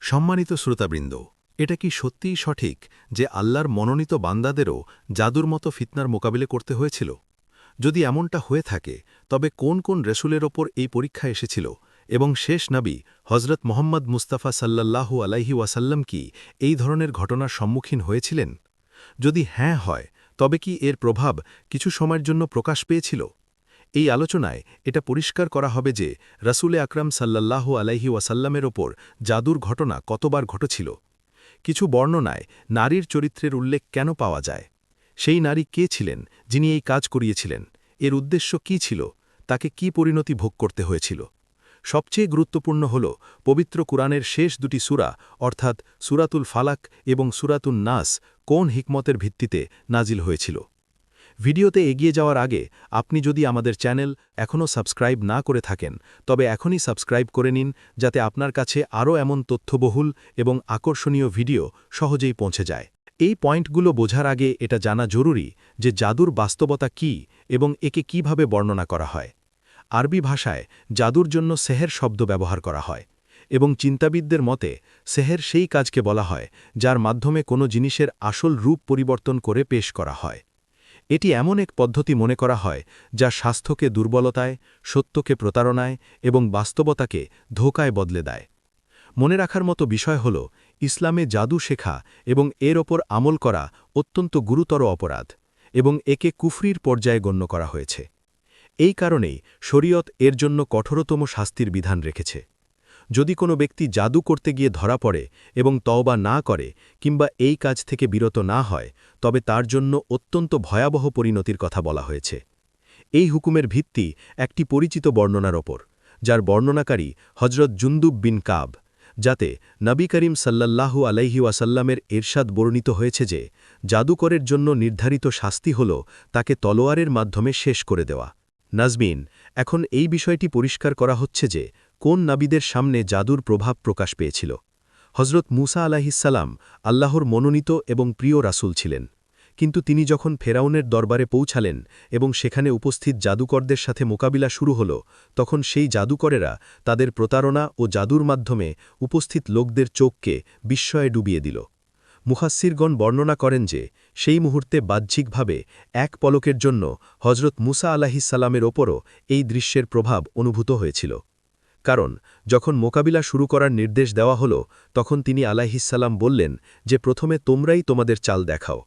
সম্মানিত শ্রোতাবৃন্দ, এটা কি সত্যিই সঠিক যে আল্লাহর মনোনীত বান্দাদেরও জাদুর মতো ফিতনার মোকাবিলে করতে হয়েছিল? যদি এমনটা হয়ে থাকে, তবে কোন কোন রসুলের ওপর এই পরীক্ষা এসেছিল এবং শেষ নবী হজরত মোহাম্মদ মুস্তাফা সাল্লাল্লাহু আলাইহি ওয়াসাল্লাম কি এই ধরনের ঘটনার সম্মুখীন হয়েছিলেন? যদি হ্যাঁ হয়, তবে কি এর প্রভাব কিছু সময়ের জন্য প্রকাশ পেয়েছিল? এই আলোচনায় এটা পরিষ্কার করা হবে যে রাসূলে আকরাম সাল্লাল্লাহু আলাইহি ওয়াসাল্লামের ওপর জাদুর ঘটনা কতবার ঘটেছিল। কিছু বর্ণনায় নারীর চরিত্রের উল্লেখ কেন পাওয়া যায়? সেই নারী কে ছিলেন যিনি এই কাজ করিয়েছিলেন? এর উদ্দেশ্য কি ছিল? তাকে কি পরিণতি ভোগ করতে হয়েছিল? সবচেয়ে গুরুত্বপূর্ণ হল পবিত্র কুরআনের শেষ দুটি সূরা অর্থাৎ সূরাতুল ফালাক এবং সূরাতুন নাস কোন হিকমতের ভিত্তিতে নাজিল হয়েছিল। ভিডিওতে এগিয়ে যাওয়ার আগে আপনি যদি আমাদের চ্যানেল এখনও সাবস্ক্রাইব না করে থাকেন, তবে এখনই সাবস্ক্রাইব করে নিন, যাতে আপনার কাছে আরও এমন তথ্যবহুল এবং আকর্ষণীয় ভিডিও সহজেই পৌঁছে যায়। এই পয়েন্টগুলো বোঝার আগে এটা জানা জরুরি যে জাদুর বাস্তবতা কী এবং একে কিভাবে বর্ণনা করা হয়। আরবি ভাষায় জাদুর জন্য সেহের শব্দ ব্যবহার করা হয় এবং চিন্তাবিদদের মতে সেহের সেই কাজকে বলা হয় যার মাধ্যমে কোনো জিনিসের আসল রূপ পরিবর্তন করে পেশ করা হয়। এটি এমন এক পদ্ধতি মনে করা হয় যা স্বাস্থ্যকে দুর্বলতায়, সত্যকে প্রতারণায় এবং বাস্তবতাকে ধোঁকায় বদলে দেয়। মনে রাখার মতো বিষয় হল, ইসলামে জাদু শেখা এবং এর ওপর আমল করা অত্যন্ত গুরুতর অপরাধ এবং একে কুফরির পর্যায়ে গণ্য করা হয়েছে। এই কারণেই শরীয়ত এর জন্য কঠোরতম শাস্তির বিধান রেখেছে। যদি কোনো ব্যক্তি জাদু করতে গিয়ে ধরা পড়ে এবং তওবা না করে কিংবা এই কাজ থেকে বিরত না হয়, তবে তার জন্য অত্যন্ত ভয়াবহ পরিণতির কথা বলা হয়েছে। এই হুকুমের ভিত্তি একটি পরিচিত বর্ণনার ওপর, যার বর্ণনাকারী হজরত জুন্দুব বিন কাব, যাতে নবী করিম সাল্লাল্লাহু আলাইহি ওয়াসাল্লামের এরশাদ বর্ণিত হয়েছে যে জাদুকরের জন্য নির্ধারিত শাস্তি হল তাকে তলোয়ারের মাধ্যমে শেষ করে দেওয়া। নাজমিন, এখন এই বিষয়টি পরিষ্কার করা হচ্ছে যে কোন নবীদের সামনে জাদুর প্রভাব প্রকাশ পেয়েছিল। হজরত মুসা আলাইহিসসালাম আল্লাহর মনোনীত এবং প্রিয় রাসূল ছিলেন, কিন্তু তিনি যখন ফেরাউনের দরবারে পৌঁছালেন এবং সেখানে উপস্থিত জাদুকরদের সাথে মোকাবিলা শুরু হল, তখন সেই জাদুকরেরা তাদের প্রতারণা ও জাদুর মাধ্যমে উপস্থিত লোকদের চোখকে বিস্ময়ে ডুবিয়ে দিল। মুফাসসিরগণ বর্ণনা করেন যে সেই মুহূর্তে বাহ্যিকভাবে এক পলকের জন্য হজরত মুসা আলাইহিসসালামের ওপরও এই দৃশ্যের প্রভাব অনুভূত হয়েছিল। কারণ যখন মোকাবিলা শুরু করার নির্দেশ দেওয়া হল, তখন তিনি আলাইহিসসালাম বললেন যে প্রথমে তোমরাই তোমাদের চাল দেখাও।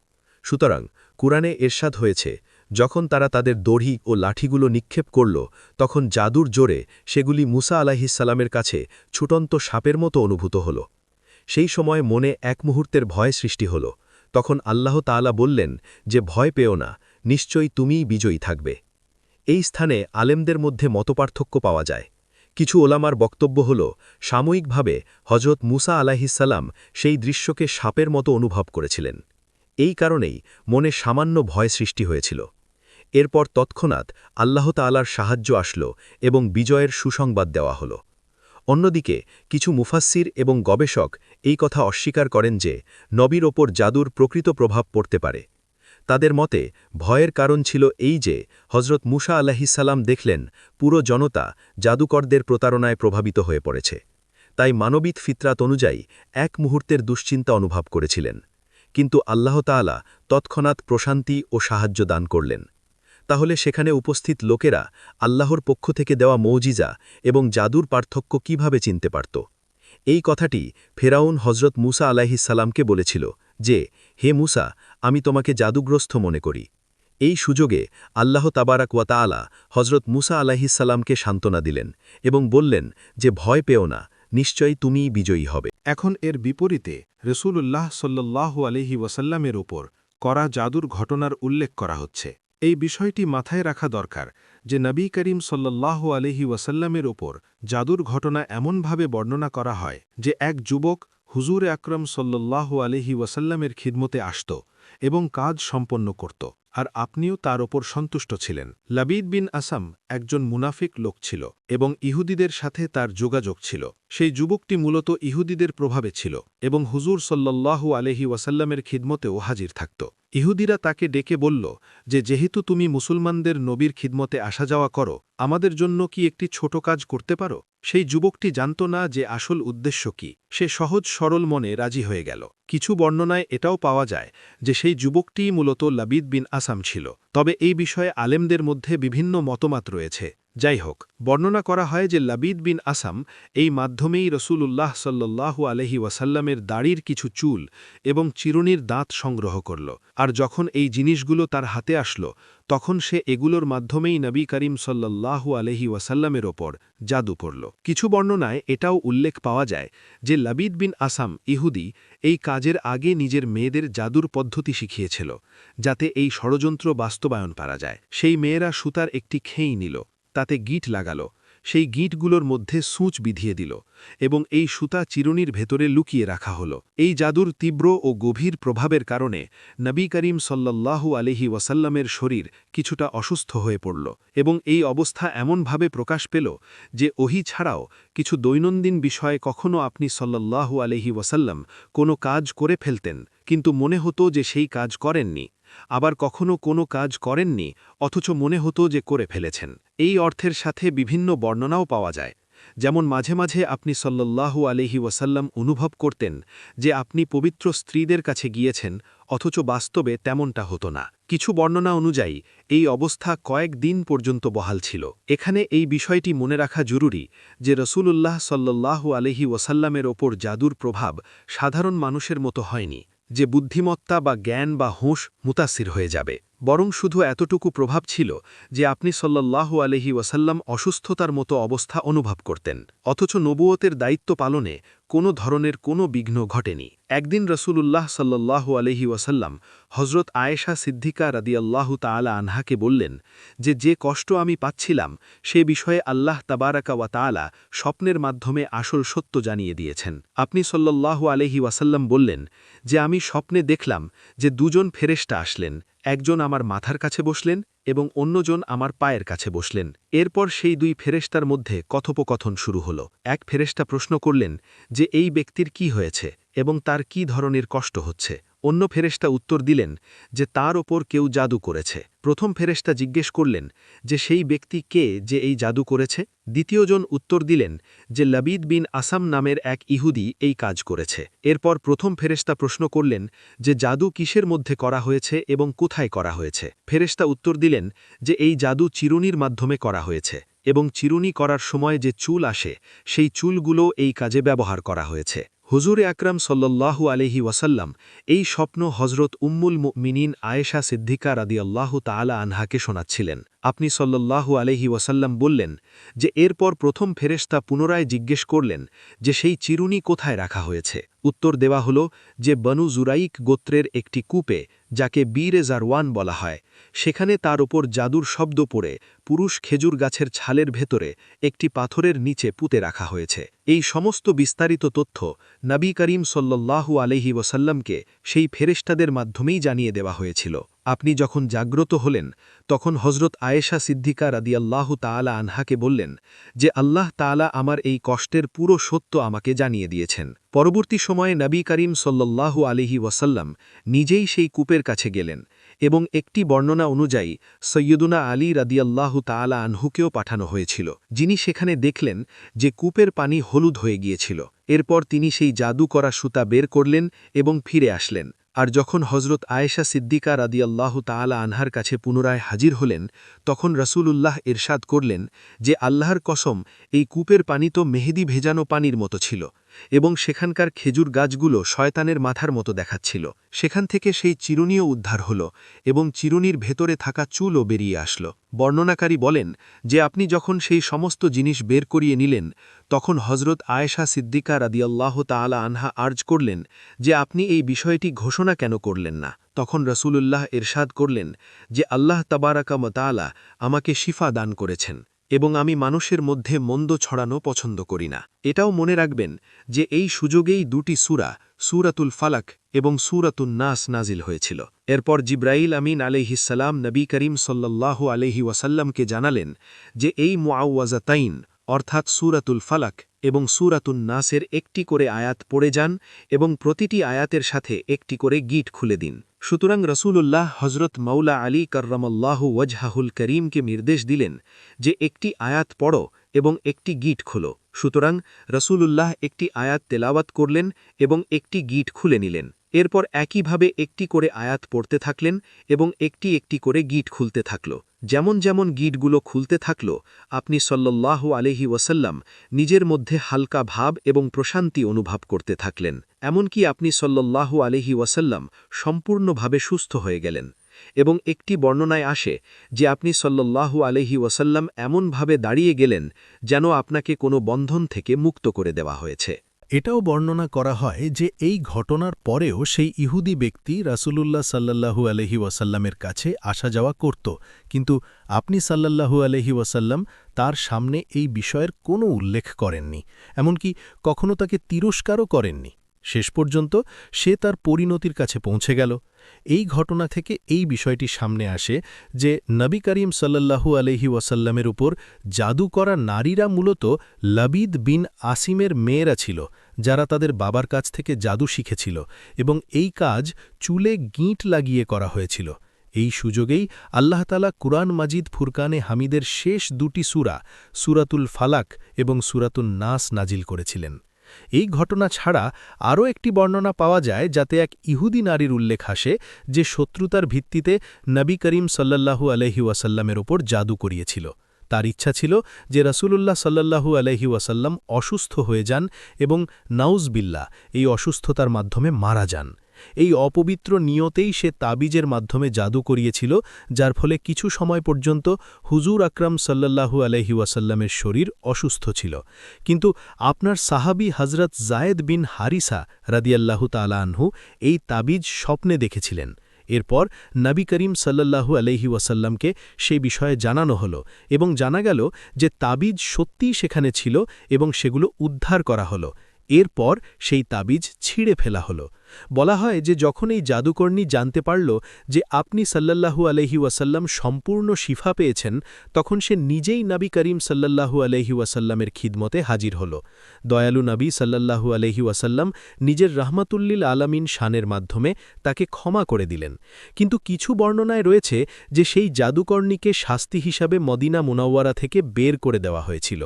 সুতরাং কুরআনে এরশাদ হয়েছে, যখন তারা তাদের দড়ি ও লাঠিগুলো নিক্ষেপ করল, তখন জাদুর জোরে সেগুলি মুসা আলাইহিসসালামের কাছে ছুটন্ত সাপের মতো অনুভূত হল। সেই সময় মনে এক মুহূর্তের ভয় সৃষ্টি হল। তখন আল্লাহ তাআলা বললেন যে ভয় পেও না, নিশ্চয়ই তুমিই বিজয়ী থাকবে। এই স্থানে আলেমদের মধ্যে মতপার্থক্য পাওয়া যায়। কিছু ওলামার বক্তব্য হল, সাময়িকভাবে হজরত মুসা আলাইহিসসালাম সেই দৃশ্যকে সাপের মতো অনুভব করেছিলেন। এই কারণেই মনে সামান্য ভয় সৃষ্টি হয়েছিল। এরপর তৎক্ষণাৎ আল্লাহ তাআলার সাহায্য আসল এবং বিজয়ের সুসংবাদ দেওয়া হল। অন্যদিকে কিছু মুফাসসির এবং গবেষক এই কথা অস্বীকার করেন যে নবীর ওপর জাদুর প্রকৃত প্রভাব পড়তে পারে। তাদের মতে ভয়ের কারণ ছিল এই যে হজরত মুসা আলাইহিসসালাম দেখলেন পুরো জনতা জাদুকরদের প্রতারণায় প্রভাবিত হয়ে পড়েছে, তাই মানবিক ফিতরাত অনুযায়ী এক মুহূর্তের দুশ্চিন্তা অনুভব করেছিলেন। কিন্তু আল্লাহ তাআলা তৎক্ষণাৎ প্রশান্তি ও সাহায্য দান করলেন। তাহলে সেখানে উপস্থিত লোকেরা আল্লাহর পক্ষ থেকে দেওয়া মৌজিজা এবং জাদুর পার্থক্য কিভাবে চিনতে পারত? এই কথাটি ফেরাউন হজরত মুসা আলাইহিসসালামকে বলেছিল যে, হে মুসা, আমি তোমাকে জাদুগ্রস্ত মনে করি। এই সুযোগে আল্লাহ তাবারাক ওয়া তাআলা হজরত মুসা আলাইহিসসালামকে সান্ত্বনা দিলেন এবং বললেন যে ভয় পেও না, নিশ্চয়ই তুমিই বিজয়ী হবে। এখন এর বিপরীতে রসূলুল্লাহ সাল্লাল্লাহু আলাইহি ওয়াসাল্লামের ওপর করা জাদুর ঘটনার উল্লেখ করা হচ্ছে। এই বিষয়টি মাথায় রাখা দরকার যে নবী করিম সাল্লাল্লাহু আলাইহি ওয়াসাল্লামের ওপর জাদুর ঘটনা এমনভাবে বর্ণনা করা হয় যে এক যুবক হুজুর আকরম সাল্লাল্লাহু আলাইহি ওয়াসাল্লামের খিদমতে আসত এবং কাজ সম্পন্ন করত, আর আপনিও তার ওপর সন্তুষ্ট ছিলেন। লাবিদ বিন আসাম একজন মুনাফিক লোক ছিল এবং ইহুদিদের সাথে তার যোগাযোগ ছিল। সেই যুবকটি মূলত ইহুদিদের প্রভাবে ছিল এবং হুজুর সাল্লাল্লাহু আলাইহি ওয়াসাল্লামের খিদমতেও হাজির থাকত। ইহুদিরা তাকে ডেকে বলল যে যেহেতু তুমি মুসলমানদের নবীর খিদমতে আসা যাওয়া করো, আমাদের জন্য কি একটি ছোট কাজ করতে পারো? সেই যুবকটি জানত না যে আসল উদ্দেশ্য কি। সে সহজ সরল মনে রাজি হয়ে গেল। কিছু বর্ণনায় এটাও পাওয়া যায় যে সেই যুবকটিই মূলত লাবিদ বিন আসাম ছিল। তবে এই বিষয়ে আলেমদের মধ্যে বিভিন্ন মতবাদ রয়েছে। যাই হোক, বর্ণনা করা হয় যে লাবিদ বিন আসাম এই মাধ্যমেই রসূলুল্লাহ সাল্লাল্লাহু আলাইহি ওয়াসাল্লামের দাড়ির কিছু চুল এবং চিরুনির দাঁত সংগ্রহ করল। আর যখন এই জিনিসগুলো তার হাতে আসলো, তখন সে এগুলোর মাধ্যমেই নবী করিম সাল্লাল্লাহু আলাইহি ওয়াসাল্লামের ওপর জাদু করল। কিছু বর্ণনায় এটাও উল্লেখ পাওয়া যায় যে লাবিদ বিন আসাম ইহুদি এই কাজের আগে নিজের মেয়েদের জাদুর পদ্ধতি শিখিয়েছিল, যাতে এই ষড়যন্ত্র বাস্তবায়ন করা যায়। সেই মেয়েরা সুতার একটি খেই নিল, তাতে গিঁট লাগাল, সেই গিঁটগুলোর মধ্যে সূঁচ বিধিয়ে দিল এবং এই সুতা চিরুনির ভেতরে লুকিয়ে রাখা হল। এই জাদুর তীব্র ও গভীর প্রভাবের কারণে নবী করিম সাল্লাল্লাহু আলাইহি ওয়াসাল্লামের শরীর কিছুটা অসুস্থ হয়ে পড়ল এবং এই অবস্থা এমনভাবে প্রকাশ পেল যে ওহী ছাড়াও কিছু দৈনন্দিন বিষয়ে কখনও আপনি সাল্লাল্লাহু আলাইহি ওয়াসাল্লাম কোনো কাজ করে ফেলতেন, কিন্তু মনে হতো যে সেই কাজ করেননি। আবার কখনো কোনো কাজ করেননি অথচ মনে হতো যে করে ফেলেছেন। এই অর্থের সাথে বিভিন্ন বর্ণনাও পাওয়া যায়। যেমন মাঝে মাঝে আপনি সাল্লাল্লাহু আলাইহি ওয়াসাল্লাম অনুভব করতেন যে আপনি পবিত্র স্ত্রীদের কাছে গিয়েছেন, অথচ বাস্তবে তেমনটা হতো না। কিছু বর্ণনা অনুযায়ী এই অবস্থা কয়েক দিন পর্যন্ত বহাল ছিল। এখানে এই বিষয়টি মনে রাখা জরুরি যে রসূলুল্লাহ সাল্লাল্লাহু আলাইহি ওয়াসাল্লামের ওপর জাদুর প্রভাব সাধারণ মানুষের মতো হয়নি, যে বুদ্ধিমত্তা বা জ্ঞান বা হুঁশ মুতাসির হয়ে যাবে, বরং শুধু এতটুকু প্রভাব ছিল যে আপনি সাল্লাল্লাহু আলাইহি ওয়াসাল্লাম অসুস্থতার মতো অবস্থা অনুভব করতেন, অথচ নবুয়তের দায়িত্ব পালনে কোনো ধরনের কোনো বিঘ্ন ঘটেনি। একদিন রসূলুল্লাহ সাল্লাল্লাহু আলাইহি ওয়াসাল্লাম হজরত আয়েশা সিদ্দিকা রাদিয়াল্লাহু তাআলা আনহাকে বললেন যে কষ্ট আমি পাচ্ছিলাম সে বিষয়ে আল্লাহ তাবারাকা ওয়া তাআলা স্বপ্নের মাধ্যমে আসল সত্য জানিয়ে দিয়েছেন। আপনি সাল্লাল্লাহু আলাইহি ওয়াসাল্লাম বললেন যে আমি স্বপ্নে দেখলাম যে দুজন ফেরেশতা আসলেন, একজন আমার মাথার কাছে বসলেন এবং অন্যজন আমার পায়ের কাছে বসলেন। এরপর সেই দুই ফেরেশতার মধ্যে কথোপকথন শুরু হল। এক ফেরেশতা প্রশ্ন করলেন যে এই ব্যক্তির কি হয়েছে এবং তার কি ধরনের কষ্ট হচ্ছে। অন্য ফেরেশতা উত্তর দিলেন যে তার ওপর কেউ জাদু করেছে। প্রথম ফেরেশতা জিজ্ঞেস করলেন যে সেই ব্যক্তি কে যে এই জাদু করেছে। দ্বিতীয়জন উত্তর দিলেন যে লাবিদ বিন আসাম নামের এক ইহুদি এই কাজ করেছে। এরপর প্রথম ফেরেশতা প্রশ্ন করলেন যে জাদু কিসের মধ্যে করা হয়েছে এবং কোথায় করা হয়েছে। ফেরেশতা উত্তর দিলেন যে এই জাদু চিরুনির মাধ্যমে করা হয়েছে এবং চিরুনি করার সময় যে চুল আসে সেই চুলগুলো এই কাজে ব্যবহার করা হয়েছে। হুজুর আকরাম সাল্লাল্লাহু আলাইহি ওয়াসাল্লাম এই স্বপ্ন হজরত উম্মুল মুমিনিন আয়েশা সিদ্দিকা রাদিয়াল্লাহু তাআলা আনহাকে শোনাচ্ছিলেন। আপনি সাল্লাল্লাহু আলাইহি ওয়াসাল্লাম বললেন যে এরপর প্রথম ফেরেশতা পুনরায় জিজ্ঞেস করলেন যে সেই চিরুনি কোথায় রাখা হয়েছে। উত্তর দেওয়া হল যে বনু জুরাইক গোত্রের একটি কূপে, যাকে বীরে জারওয়ান বলা হয়, সেখানে তার ওপর জাদুর শব্দ পড়ে পুরুষ খেজুর গাছের ছালের ভেতরে একটি পাথরের নিচে পুঁতে রাখা হয়েছে। এই সমস্ত বিস্তারিত তথ্য নবী করিম সাল্লাল্লাহু আলাইহি ওয়াসাল্লামকে সেই ফেরেশতাদের মাধ্যমেই জানিয়ে দেওয়া হয়েছিল। আপনি যখন জাগ্রত হলেন তখন হজরত আয়েশা সিদ্দিকা রাদিয়াল্লাহু তাআলা আনহাকে বললেন যে আল্লাহ তাআলা আমার এই কষ্টের পুরো সত্য আমাকে জানিয়ে দিয়েছেন। পরবর্তী সময়ে নবী করিম সাল্লাল্লাহু আলাইহি ওয়াসাল্লাম নিজেই সেই কূপের কাছে গেলেন এবং একটি বর্ণনা অনুযায়ী সৈয়দুনা আলী রাদিয়াল্লাহু তাআলা আনহুকেও পাঠানো হয়েছিল, যিনি সেখানে দেখলেন যে কূপের পানি হলুদ হয়ে গিয়েছিল। এরপর তিনি সেই জাদু করা সুতা বের করলেন এবং ফিরে আসলেন। আর যখন হজরত আয়েশা সিদ্দিকা রাদিয়াল্লাহু তাআলা আনহার কাছে পুনরায় হাজির হলেন, তখন রাসূলুল্লাহ ইরশাদ করলেন যে আল্লাহর কসম, এই কূপের পানি তো মেহেদি ভেজানো পানির মতো ছিল এবং সেখানকার খেজুর গাছগুলো শয়তানের মাথার মতো দেখাচ্ছিল। সেখান থেকে সেই চিরুনিও উদ্ধার হল এবং চিরুনির ভেতরে থাকা চুলও বেরিয়ে আসলো। বর্ণনাকারী বলেন যে আপনি যখন সেই সমস্ত জিনিস বের করিয়ে নিলেন, তখন হজরত আয়েশা সিদ্দিকা রাদিয়াল্লাহু তাআলা আনহা আর্জ করলেন যে আপনি এই বিষয়টি ঘোষণা কেন করলেন না। তখন রাসূলুল্লাহ ইরশাদ করলেন যে আল্লাহ তাবারাকা ওয়া তাআলা আমাকে শিফা দান করেছেন এবং আমি মানুষের মধ্যে মন্দ ছড়ানো পছন্দ করি না। এটাও মনে রাখবেন যে এই সুযোগেই দুটি সূরা, সূরাতুল ফালাক এবং সূরাতুন নাস নাজিল হয়েছিল। এরপর জিব্রাইল আমিন আলাইহিসসালাম নবী করিম সাল্লাল্লাহু আলাইহি ওয়াসাল্লামকে জানালেন যে এই মুআওয়াযাতাইন অর্থাৎ সূরাতুল ফালাক এবং সূরাতুন নাসের একটি করে আয়াত পড়ে যান এবং প্রতিটি আয়াতের সাথে একটি করে গিট খুলে দিন। সুতরাং রসূলুল্লাহ হজরত মৌলা আলী কার্রামাল্লাহু ওয়াজহাহুল করিমকে নির্দেশ দিলেন যে একটি আয়াত পড়ো এবং একটি গিট খোলো। সুতরাং রসূলুল্লাহ একটি আয়াত তেলাওয়াত করলেন এবং একটি গিট খুলে নিলেন। এরপর একইভাবে একটি করে আয়াত পড়তে থাকলেন এবং একটি একটি করে গিট খুলতে থাকল। যেমন যেমন গিটগুলো খুলতে থাকল, আপনি সাল্লাল্লাহু আলাইহি ওয়াসাল্লাম নিজের মধ্যে হালকা ভাব এবং প্রশান্তি অনুভব করতে থাকলেন। এমনকি আপনি সাল্লাল্লাহু আলাইহি ওয়াসাল্লাম সম্পূর্ণভাবে সুস্থ হয়ে গেলেন। এবং একটি বর্ণনায় আসে যে আপনি সাল্লাল্লাহু আলাইহি ওয়াসাল্লাম এমনভাবে দাঁড়িয়ে গেলেন যেন আপনাকে কোনো বন্ধন থেকে মুক্ত করে দেওয়া হয়েছে। এটাও বর্ণনা করা হয় যে এই ঘটনার পরেও সেই ইহুদি ব্যক্তি রাসূলুল্লাহ সাল্লাল্লাহু আলাইহি ওয়াসাল্লামের কাছে আসা যাওয়া করত, কিন্তু আপনি সাল্লাল্লাহু আলাইহি ওয়াসাল্লাম তার সামনে এই বিষয়ের কোনো উল্লেখ করেননি, এমনকি কখনো তাকে তিরস্কারও করেননি। শেষ পর্যন্ত সে তার পরিণতির কাছে পৌঁছে গেল। এই ঘটনা থেকে এই বিষয়টি সামনে আসে যে নবী করিম সাল্লাল্লাহু আলাইহি ওয়াসাল্লামের উপর জাদু করা নারীরা মূলত লবিদ বিন আসিমের মেয়েরা ছিল, যারা তাদের বাবার কাছ থেকে জাদু শিখেছিল, এবং এই কাজ চুলে গিঁট লাগিয়ে করা হয়েছিল। এই সুযোগেই আল্লাহ তাআলা কুরআন মাজিদ ফুরকানে হামিদের শেষ দুটি সূরা, সূরাতুল ফালাক এবং সূরাতুন নাস নাজিল করেছিলেন। এই ঘটনা ছাড়া আরও একটি বর্ণনা পাওয়া যায় যাতে এক ইহুদি নারীর উল্লেখ আসে যে শত্রুতার ভিত্তিতে নবী করিম সাল্লাল্লাহু আলাইহি ওয়াসাল্লামের ওপর জাদু করিয়েছিল। তার ইচ্ছা ছিল যে রাসূলুল্লাহ সাল্লাল্লাহু আলাইহি ওয়াসাল্লাম অসুস্থ হয়ে যান এবং নাউজবিল্লাহ এই অসুস্থতার মাধ্যমে মারা যান। এই অপবিত্র নিয়তেই সে তাবিজের মাধ্যমে জাদু করিয়েছিল, যার ফলে কিছু সময় পর্যন্ত হুজুর আকরাম সাল্লাল্লাহু আলাইহি ওয়াসাল্লামের শরীর অসুস্থ ছিল। কিন্তু আপনার সাহাবী হজরত জায়েদ বিন হারিসা রাদিয়াল্লাহু তাআলা আনহু এই তাবিজ স্বপ্নে দেখেছিলেন। এরপর নবী করিম সাল্লাল্লাহু আলাইহি ওয়াসাল্লামকে সেই বিষয়ে জানানো হল এবং জানা গেল যে তাবিজ সত্যিই সেখানে ছিল এবং সেগুলো উদ্ধার করা হলো। এরপর সেই তাবিজ ছিঁড়ে ফেলা হলো। বলা হয় যে যখন এই জাদুকর্ণী জানতে পারল যে আপনি সাল্লাল্লাহু আলাইহি ওয়াসাল্লাম সম্পূর্ণ শিফা পেয়েছেন, তখন সে নিজেই নবী করিম সাল্লাল্লাহু আলাইহি ওয়াসাল্লামের খিদমতে হাজির হল। দয়ালু নবী সাল্লাল্লাহু আলাইহি ওয়াসাল্লাম নিজের রাহমাতুল্লিল আলামিন শানের মাধ্যমে তাকে ক্ষমা করে দিলেন। কিন্তু কিছু বর্ণনায় রয়েছে যে সেই জাদুকর্ণীকে শাস্তি হিসাবে মদিনা মুনাওয়ারা থেকে বের করে দেওয়া হয়েছিল।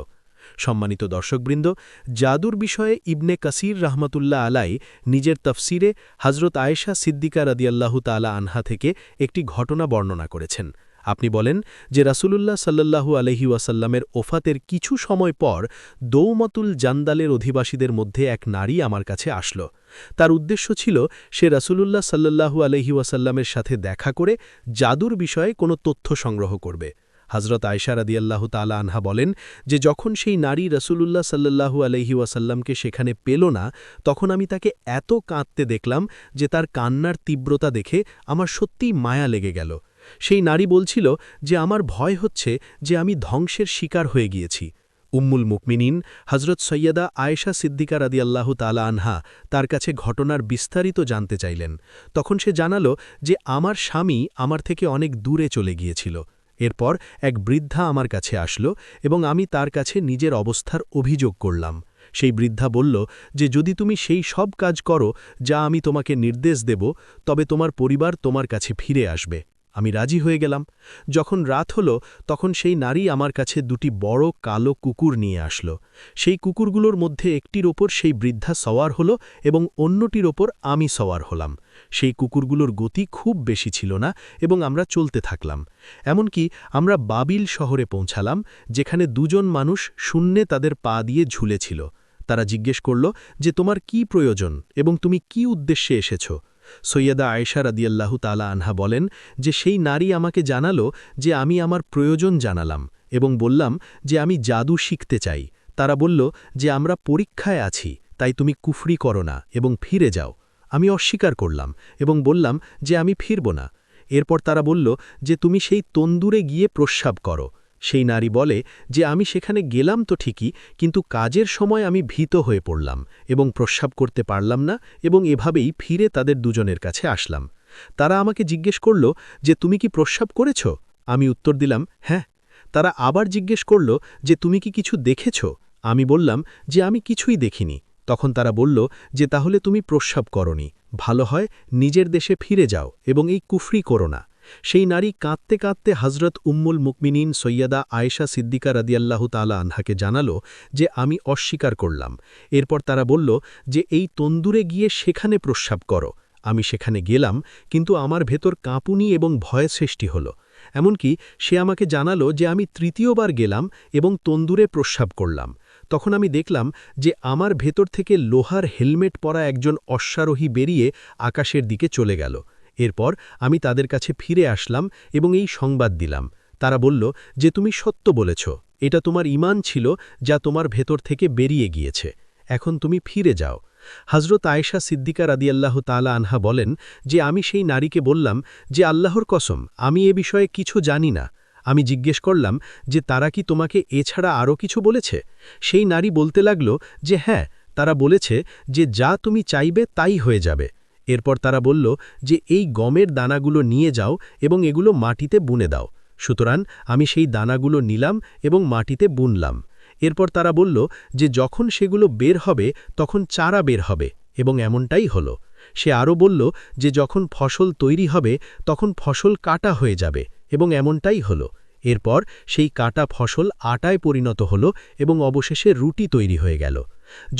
সম্মানিত দর্শকবৃন্দ, জাদুর বিষয়ে ইবনে কাসির রাহমাতুল্লাহ আলাই নিজের তফসিরে হজরত আয়েশা সিদ্দিকা রাদিয়াল্লাহু তাআলা আনহা থেকে একটি ঘটনা বর্ণনা করেছেন। আপনি বলেন যে রাসূলুল্লাহ সাল্লাল্লাহু আলাইহি ওয়াসাল্লামের ওফাতের কিছু সময় পর দৌমাতুল জান্দালের অধিবাসীদের মধ্যে এক নারী আমার কাছে আসল। তার উদ্দেশ্য ছিল সে রাসূলুল্লাহ সাল্লাল্লাহু আলাইহি ওয়াসাল্লামের সাথে দেখা করে জাদুর বিষয়ে কোনো তথ্য সংগ্রহ করবে। হজরত আয়েশা রাদিয়াল্লাহু তাআলা আনহা বলেন যে যখন সেই নারী রাসূলুল্লাহ সাল্লাল্লাহু আলাইহি ওয়াসাল্লামকে সেখানে পেল না, তখন আমি তাকে এত কাঁদতে দেখলাম যে তার কান্নার তীব্রতা দেখে আমার সত্যিই মায়া লেগে গেল। সেই নারী বলছিল যে আমার ভয় হচ্ছে যে আমি ধ্বংসের শিকার হয়ে গিয়েছি। উম্মুল মুকমিনিন হজরত সৈয়দা আয়েশা সিদ্দিকা রাদিয়াল্লাহু তাআলা আনহা তার কাছে ঘটনার বিস্তারিত জানতে চাইলেন। তখন সে জানালো যে আমার স্বামী আমার থেকে অনেক দূরে চলে গিয়েছিল। এরপর এক বৃদ্ধা আমার কাছে আসলো এবং আমি তার কাছে নিজের অবস্থার অভিযোগ করলাম। সেই বৃদ্ধা বলল যে যদি তুমি সেই সব কাজ করো যা আমি তোমাকে নির্দেশ দেব, তবে তোমার পরিবার তোমার কাছে ফিরে আসবে। আমি রাজি হয়ে গেলাম। যখন রাত হলো তখন সেই নারী আমার কাছে দুটি বড় কালো কুকুর নিয়ে আসলো। সেই কুকুরগুলোর মধ্যে একটির ওপর সেই বৃদ্ধা সওয়ার হলো এবং অন্যটির ওপর আমি সওয়ার হলাম। সেই কুকুরগুলোর গতি খুব বেশি ছিল না এবং আমরা চলতে থাকলাম। এমনকি আমরা বাবিল শহরে পৌঁছালাম, যেখানে দুজন মানুষ শূন্যে তাদের পা দিয়ে ঝুলেছিল। তারা জিজ্ঞেস করল যে তোমার কি প্রয়োজন এবং তুমি কি উদ্দেশ্যে এসেছ। সৈয়দা আয়েশা রাদিয়াল্লাহু তাআলা আনহা বলেন যে সেই নারী আমাকে জানালো যে আমি আমার প্রয়োজন জানালাম এবং বললাম যে আমি জাদু শিখতে চাই। তারা বলল যে আমরা পরীক্ষায় আছি, তাই তুমি কুফরি করো না এবং ফিরে যাও। আমি অস্বীকার করলাম এবং বললাম যে আমি ফিরব না। এরপর তারা বলল যে তুমি সেই তন্দুরে গিয়ে প্রস্রাব করো। সেই নারী বলে যে আমি সেখানে গেলাম তো ঠিকই, কিন্তু কাজের সময় আমি ভীত হয়ে পড়লাম এবং প্রস্রাব করতে পারলাম না এবং এভাবেই ফিরে তাদের দুজনের কাছে আসলাম। তারা আমাকে জিজ্ঞেস করল যে তুমি কি প্রস্রাব করেছ? আমি উত্তর দিলাম হ্যাঁ। তারা আবার জিজ্ঞেস করল যে তুমি কি কিছু দেখেছ? আমি বললাম যে আমি কিছুই দেখিনি। তখন তারা বলল যে তাহলে তুমি প্রস্রাব করনি, ভালো হয় নিজের দেশে ফিরে যাও এবং এই কুফরি করো না। সেই নারী কাঁদতে কাঁদতে হজরত উম্মুল মুকমিনিন সৈয়দা আয়েশা সিদ্দিকা রাদিয়াল্লাহু তাআলা আনহাকে জানালো যে আমি অস্বীকার করলাম। এরপর তারা বলল যে এই তন্দুরে গিয়ে সেখানে প্রস্রাব করো। আমি সেখানে গেলাম, কিন্তু আমার ভেতর কাঁপুনি এবং ভয় সৃষ্টি হল। এমনকি সে আমাকে জানালো যে আমি তৃতীয়বার গেলাম এবং তন্দুরে প্রস্রাব করলাম। তখন আমি দেখলাম যে আমার ভেতর থেকে লোহার হেলমেট পরা একজন অশ্বারোহী বেরিয়ে আকাশের দিকে চলে গেল। এরপর আমি তাদের কাছে ফিরে আসলাম এবং এই সংবাদ দিলাম। তারা বলল যে তুমি সত্য বলেছ, এটা তোমার ঈমান ছিল যা তোমার ভেতর থেকে বেরিয়ে গিয়েছে। এখন তুমি ফিরে যাও। হজরত আয়েশা সিদ্দিকা রাদিয়াল্লাহু তাআলা আনহা বলেন যে আমি সেই নারীকে বললাম যে আল্লাহর কসম, আমি এ বিষয়ে কিছু জানি না। আমি জিজ্ঞেস করলাম যে তারা কি তোমাকে এছাড়া আরও কিছু বলেছে? সেই নারী বলতে লাগল যে হ্যাঁ, তারা বলেছে যে যা তুমি চাইবে তাই হয়ে যাবে। এরপর তারা বলল যে এই গমের দানাগুলো নিয়ে যাও এবং এগুলো মাটিতে বুনে দাও। সুতরাং আমি সেই দানাগুলো নিলাম এবং মাটিতে বুনলাম। এরপর তারা বলল যে যখন সেগুলো বের হবে তখন চারা বের হবে, এবং এমনটাই হলো। সে আরও বলল যে যখন ফসল তৈরি হবে তখন ফসল কাটা হয়ে যাবে, এবং এমনটাই হলো। এরপর সেই কাটা ফসল আটায় পরিণত হলো এবং অবশেষে রুটি তৈরি হয়ে গেল।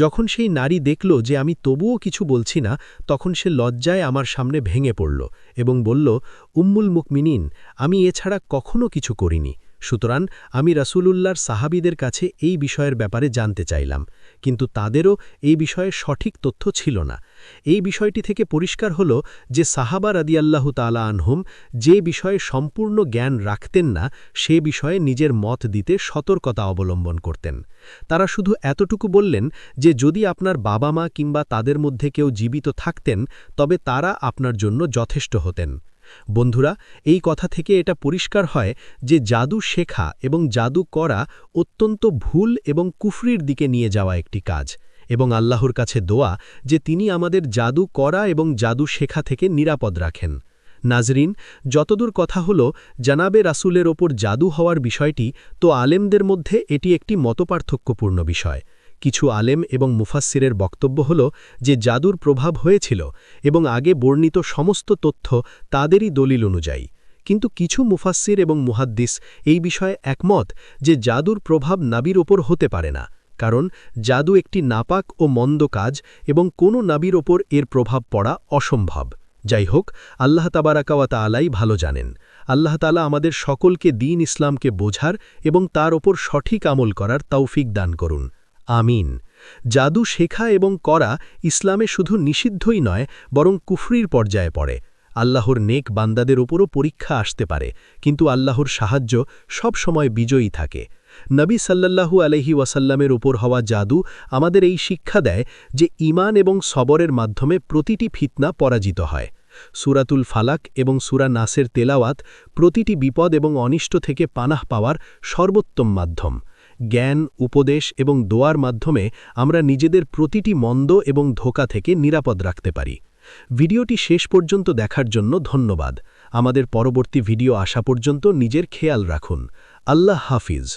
যখন সেই নারী দেখল যে আমি তবুও কিছু বলছি না, তখন সে লজ্জায় আমার সামনে ভেঙে পড়ল এবং বলল, উম্মুল মুকমিনিন, আমি এছাড়া কখনো কিছু করিনি। সুতরাং আমি রাসূলুল্লাহর সাহাবীদের কাছে এই বিষয়ের ব্যাপারে জানতে চাইলাম, কিন্তু তাদেরও এই বিষয়ে সঠিক তথ্য ছিল না। এই বিষয়টি থেকে পরিষ্কার হল যে সাহাবা রাদিয়াল্লাহু তাআলা আনহুম যে বিষয়ে সম্পূর্ণ জ্ঞান রাখতেন না, সে বিষয়ে নিজের মত দিতে সতর্কতা অবলম্বন করতেন। তারা শুধু এতটুকু বললেন যে যদি আপনার বাবা মা কিংবা তাদের মধ্যে কেউ জীবিত থাকতেন তবে তারা আপনার জন্য যথেষ্ট হতেন। বন্ধুরা, এই কথা থেকে এটা পরিষ্কার হয় যে জাদু শেখা এবং জাদু করা অত্যন্ত ভুল এবং কুফরির দিকে নিয়ে যাওয়া একটি কাজ, এবং আল্লাহর কাছে দোয়া যে তিনি আমাদের জাদু করা এবং জাদু শেখা থেকে নিরাপদ রাখেন। নাজরিন, যতদূর কথা হলো জানাবে রাসূলের ওপর জাদু হওয়ার বিষয়টি, তো আলেমদের মধ্যে এটি একটি মতপার্থক্যপূর্ণ বিষয়। কিছু আলেম এবং মুফাসসিরের বক্তব্য হল যে জাদুর প্রভাব হয়েছিল এবং আগে বর্ণিত সমস্ত তথ্য তাদেরই দলিল অনুযায়ী। কিন্তু কিছু মুফাসসির এবং মুহাদ্দিস এই বিষয়ে একমত যে জাদুর প্রভাব নাবির ওপর হতে পারে না, কারণ জাদু একটি নাপাক ও মন্দ কাজ এবং কোনো নাবির ওপর এর প্রভাব পড়া অসম্ভব। যাই হোক, আল্লাহ তাবারাকা ওয়া তাআলাই ভালো জানেন। আল্লাহ তাআলা আমাদের সকলকে দ্বীন ইসলামকে বোঝার এবং তার ওপর সঠিক আমল করার তৌফিক দান করুন। আমিন। জাদু শেখা এবং করা ইসলামে শুধু নিষিদ্ধই নয়, বরং কুফরির পর্যায়ে পড়ে। আল্লাহর নেক বান্দাদের ওপরও পরীক্ষা আসতে পারে, কিন্তু আল্লাহর সাহায্য সব সময় বিজয়ী থাকে। নবী সাল্লাল্লাহু আলাইহি ওয়াসাল্লামের ওপর হওয়া জাদু আমাদের এই শিক্ষা দেয় যে ঈমান এবং সবরের মাধ্যমে প্রতিটি ফিতনা পরাজিত হয়। সূরাতুল ফালাক এবং সূরা নাসের তেলাওয়াত প্রতিটি বিপদ এবং অনিষ্ট থেকে পানাহ পাওয়ার সর্বোত্তম মাধ্যম। জ্ঞান, উপদেশ এবং দোয়ার মাধ্যমে আমরা নিজেদের প্রতিটি মন্দ এবং ধোঁকা থেকে নিরাপদ রাখতে পারি। ভিডিওটি শেষ পর্যন্ত দেখার জন্য ধন্যবাদ। আমাদের পরবর্তী ভিডিও আসা পর্যন্ত নিজের খেয়াল রাখুন। আল্লাহ হাফিজ।